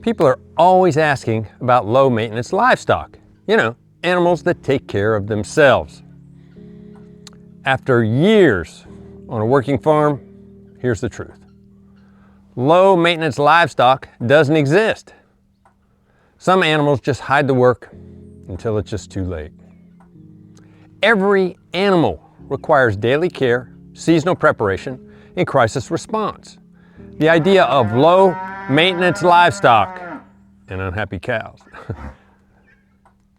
People are always asking about low maintenance livestock. You know, animals that take care of themselves. After years on a working farm, here's the truth. Low maintenance livestock doesn't exist. Some animals just hide the work until it's just too late. Every animal requires daily care, seasonal preparation, and crisis response. The idea of low maintenance livestock and unhappy cows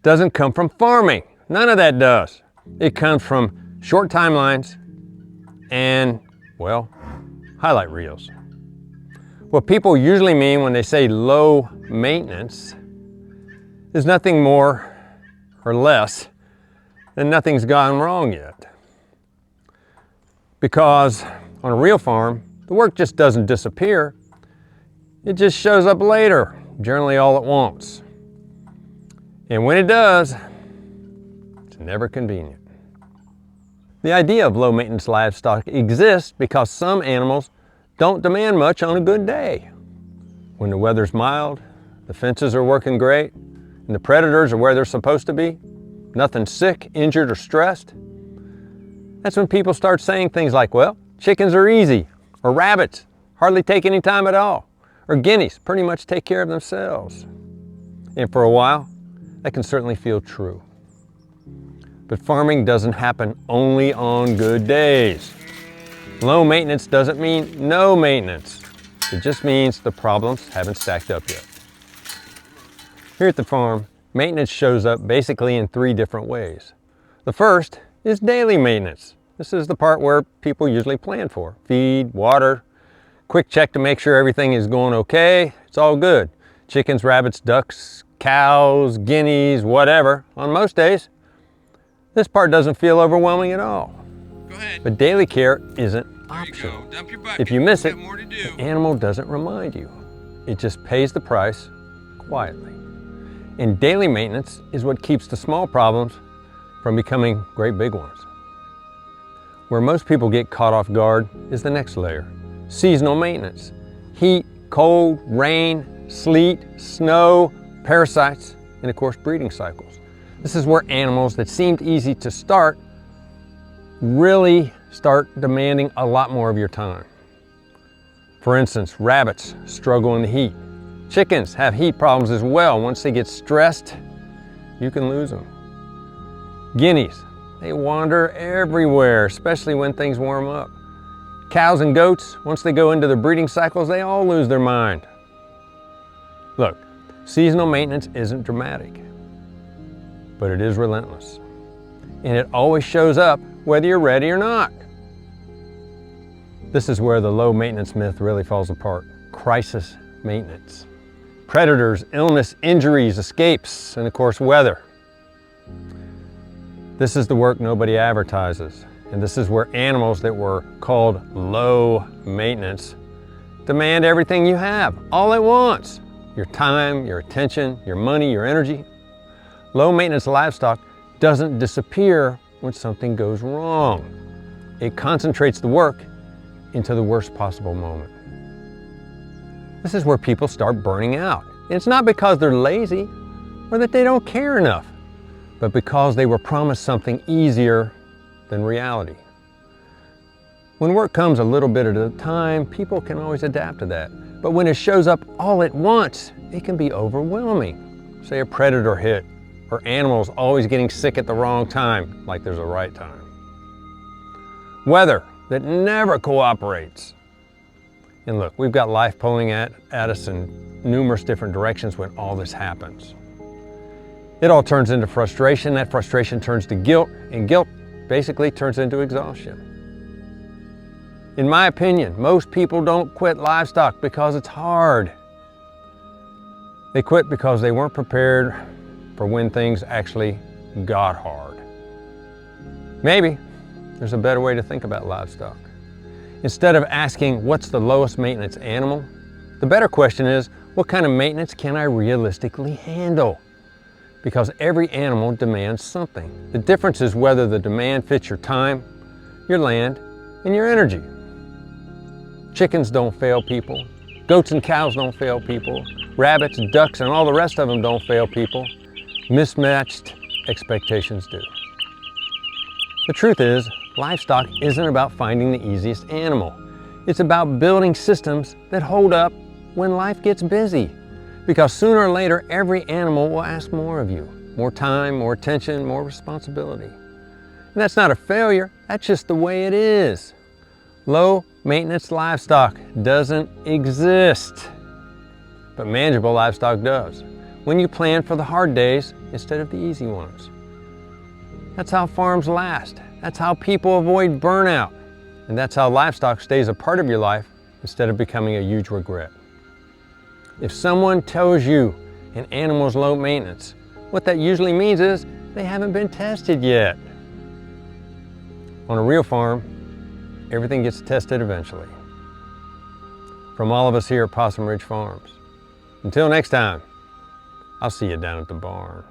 doesn't come from farming. None of that does. It comes from short timelines and, well, highlight reels. What people usually mean when they say low maintenance is nothing more or less than nothing's gone wrong yet. Because on a real farm, the work just doesn't disappear. It just shows up later, generally all at once. And when it does, it's never convenient. The idea of low maintenance livestock exists because some animals don't demand much on a good day. When the weather's mild, the fences are working great, and the predators are where they're supposed to be, nothing sick, injured, or stressed, that's when people start saying things like, well, chickens are easy, or rabbits hardly take any time at all, or guineas pretty much take care of themselves. And for a while, that can certainly feel true. But farming doesn't happen only on good days. Low maintenance doesn't mean no maintenance. It just means the problems haven't stacked up yet. Here at the farm, maintenance shows up basically in 3 different ways. The first is daily maintenance. This is the part where people usually plan for. Feed, water, quick check to make sure everything is going okay. It's all good. Chickens, rabbits, ducks, cows, guineas, whatever. On most days, this part doesn't feel overwhelming at all. Go ahead. But daily care isn't optional. There you go. Dump your bucket. If you miss it, You've got more to do. the animal doesn't remind you. It just pays the price quietly. And daily maintenance is what keeps the small problems from becoming great big ones. Where most people get caught off guard is the next layer. Seasonal maintenance. Heat, cold, rain, sleet, snow, parasites, and of course breeding cycles. This is where animals that seemed easy to start really start demanding a lot more of your time. For instance, rabbits struggle in the heat. Chickens have heat problems as well. Once they get stressed, you can lose them. Guineas, they wander everywhere, especially when things warm up. Cows and goats, once they go into their breeding cycles, they all lose their mind. Look, seasonal maintenance isn't dramatic, but it is relentless. And it always shows up whether you're ready or not. This is where the low maintenance myth really falls apart. Crisis maintenance. Predators, illness, injuries, escapes, and of course weather. This is the work nobody advertises. And this is where animals that were called low maintenance demand everything you have, all at once. Your time, your attention, your money, your energy. Low maintenance livestock doesn't disappear when something goes wrong. It concentrates the work into the worst possible moment. This is where people start burning out. And it's not because they're lazy or that they don't care enough, but because they were promised something easier than reality. When work comes a little bit at a time, people can always adapt to that. But when it shows up all at once, it can be overwhelming. Say a predator hit, or animals always getting sick at the wrong time, like there's a right time. Weather that never cooperates. And look, we've got life pulling at us in numerous different directions when all this happens. It all turns into frustration. That frustration turns to guilt, and guilt basically turns into exhaustion. In my opinion, most people don't quit livestock because it's hard. They quit because they weren't prepared for when things actually got hard. Maybe there's a better way to think about livestock. Instead of asking what's the lowest maintenance animal, the better question is what kind of maintenance can I realistically handle? Because every animal demands something. The difference is whether the demand fits your time, your land, and your energy. Chickens don't fail people. Goats and cows don't fail people. rabbits, ducks, and all the rest of them don't fail people. Mismatched expectations do. The truth is, livestock isn't about finding the easiest animal. It's about building systems that hold up when life gets busy. Because sooner or later, every animal will ask more of you. More time, more attention, more responsibility. And that's not a failure, that's just the way it is. Low maintenance livestock doesn't exist, but manageable livestock does. When you plan for the hard days instead of the easy ones. That's how farms last. That's how people avoid burnout. And that's how livestock stays a part of your life instead of becoming a huge regret. If someone tells you an animal is low maintenance, what that usually means is they haven't been tested yet. On a real farm, everything gets tested eventually. From all of us here at Possum Ridge Farms. Until next time, I'll see you down at the barn.